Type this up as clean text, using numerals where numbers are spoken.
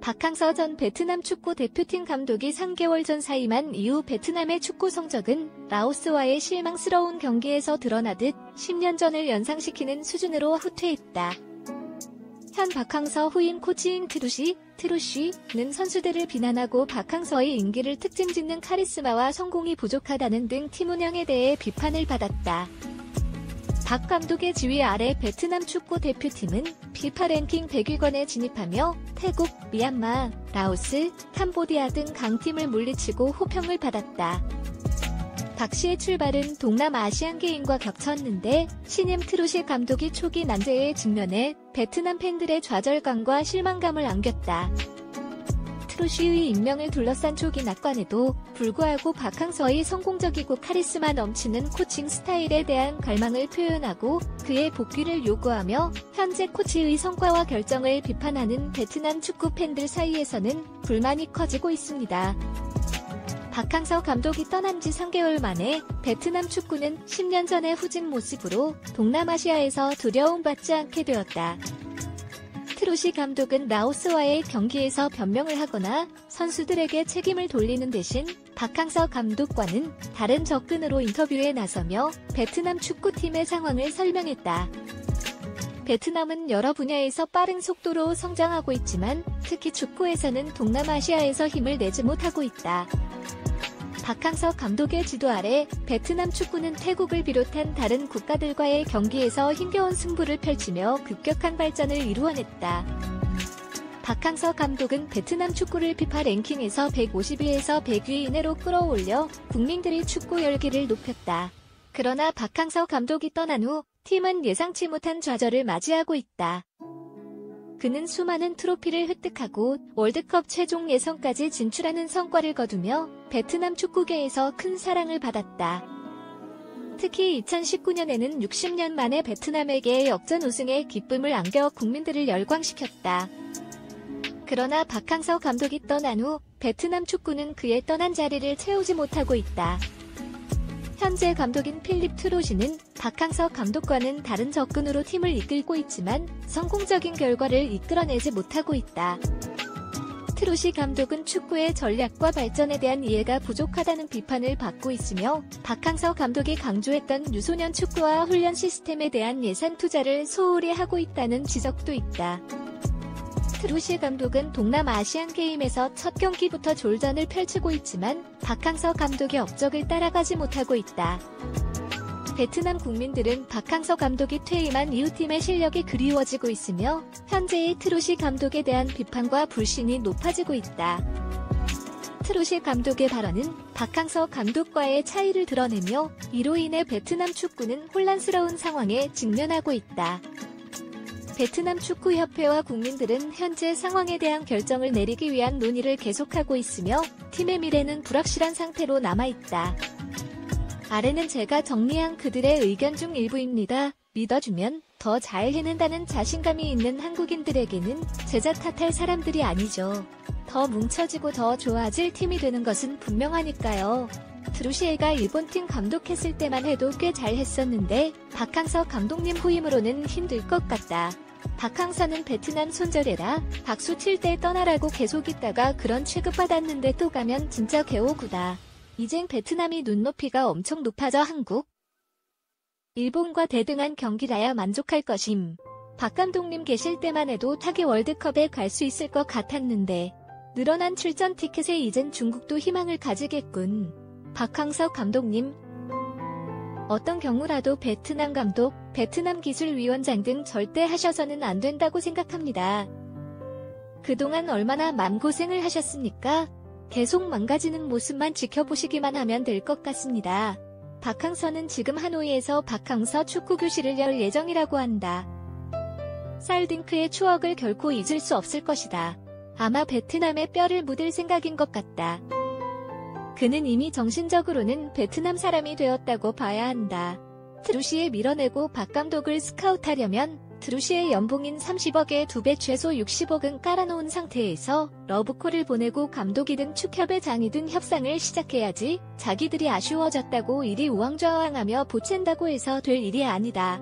박항서 전 베트남 축구 대표팀 감독이 3개월 전 사임한 이후 베트남의 축구 성적은 라오스와의 실망스러운 경기에서 드러나듯 10년 전을 연상시키는 수준으로 후퇴했다. 현 박항서 후임 코치인 트루시는 선수들을 비난하고 박항서의 인기를 특징짓는 카리스마와 성공이 부족하다는 등 팀 운영에 대해 비판을 받았다. 박 감독의 지휘 아래 베트남 축구 대표팀은 피파 랭킹 100위권에 진입하며 태국, 미얀마, 라오스, 캄보디아 등 강팀을 물리치고 호평을 받았다. 박 씨의 출발은 동남아시안 게임과 겹쳤는데 신임 트루시 감독이 초기 난제에 직면해 베트남 팬들의 좌절감과 실망감을 안겼다. 트루시의 임명을 둘러싼 초기 낙관에도 불구하고 박항서의 성공적이고 카리스마 넘치는 코칭 스타일에 대한 갈망을 표현하고 그의 복귀를 요구하며 현재 코치의 성과와 결정을 비판하는 베트남 축구 팬들 사이에서는 불만이 커지고 있습니다. 박항서 감독이 떠난 지 3개월 만에 베트남 축구는 10년 전의 후진 모습으로 동남아시아에서 두려움받지 않게 되었다. 트루시 감독은 라오스와의 경기에서 변명을 하거나 선수들에게 책임을 돌리는 대신 박항서 감독과는 다른 접근으로 인터뷰에 나서며 베트남 축구팀의 상황을 설명했다. 베트남은 여러 분야에서 빠른 속도로 성장하고 있지만 특히 축구에서는 동남아시아에서 힘을 내지 못하고 있다. 박항서 감독의 지도 아래 베트남 축구는 태국을 비롯한 다른 국가들과의 경기에서 힘겨운 승부를 펼치며 급격한 발전을 이루어냈다. 박항서 감독은 베트남 축구를 피파 랭킹에서 150위에서 100위 이내로 끌어올려 국민들의 축구 열기를 높였다. 그러나 박항서 감독이 떠난 후 팀은 예상치 못한 좌절을 맞이하고 있다. 그는 수많은 트로피를 획득하고 월드컵 최종 예선까지 진출하는 성과를 거두며 베트남 축구계에서 큰 사랑을 받았다. 특히 2019년에는 60년 만에 베트남에게 역전 우승의 기쁨을 안겨 국민들을 열광시켰다. 그러나 박항서 감독이 떠난 후 베트남 축구는 그의 떠난 자리를 채우지 못하고 있다. 현재 감독인 필립 트루시는 박항서 감독과는 다른 접근으로 팀을 이끌고 있지만 성공적인 결과를 이끌어내지 못하고 있다. 트루시 감독은 축구의 전략과 발전에 대한 이해가 부족하다는 비판을 받고 있으며 박항서 감독이 강조했던 유소년 축구와 훈련 시스템에 대한 예산 투자를 소홀히 하고 있다는 지적도 있다. 트루시 감독은 동남아시안 게임에서 첫 경기부터 졸전을 펼치고 있지만 박항서 감독의 업적을 따라가지 못하고 있다. 베트남 국민들은 박항서 감독이 퇴임한 이후 팀의 실력이 그리워지고 있으며 현재의 트루시 감독에 대한 비판과 불신이 높아지고 있다. 트루시 감독의 발언은 박항서 감독과의 차이를 드러내며 이로 인해 베트남 축구는 혼란스러운 상황에 직면하고 있다. 베트남 축구협회와 국민들은 현재 상황에 대한 결정을 내리기 위한 논의를 계속하고 있으며 팀의 미래는 불확실한 상태로 남아있다. 아래는 제가 정리한 그들의 의견 중 일부입니다. 믿어주면 더 잘 해낸다는 자신감이 있는 한국인들에게는 제자 탓할 사람들이 아니죠. 더 뭉쳐지고 더 좋아질 팀이 되는 것은 분명하니까요. 트루시에가 일본팀 감독했을 때만 해도 꽤 잘했었는데 박항서 감독님 후임으로는 힘들 것 같다. 박항서는 베트남 손절해라, 박수 칠 때 떠나라고 계속 있다가 그런 취급받았는데 또 가면 진짜 개오구다. 이젠 베트남이 눈높이가 엄청 높아져 한국, 일본과 대등한 경기라야 만족할 것임. 박 감독님 계실 때만 해도 타기 월드컵에 갈 수 있을 것 같았는데 늘어난 출전 티켓에 이젠 중국도 희망을 가지겠군. 박항서 감독님, 어떤 경우라도 베트남 감독, 베트남 기술위원장 등 절대 하셔서는 안 된다고 생각합니다. 그동안 얼마나 맘고생을 하셨습니까? 계속 망가지는 모습만 지켜보시기만 하면 될 것 같습니다. 박항서는 지금 하노이에서 박항서 축구교실을 열 예정이라고 한다. 살딩크의 추억을 결코 잊을 수 없을 것이다. 아마 베트남에 뼈를 묻을 생각인 것 같다. 그는 이미 정신적으로는 베트남 사람이 되었다고 봐야 한다. 트루시에 밀어내고 박 감독을 스카우트하려면 트루시의 연봉인 30억에 2배 최소 60억은 깔아놓은 상태에서 러브콜을 보내고 감독이든 축협회장이든 협상을 시작해야지. 자기들이 아쉬워졌다고 이리 우왕좌왕하며 보챈다고 해서 될 일이 아니다.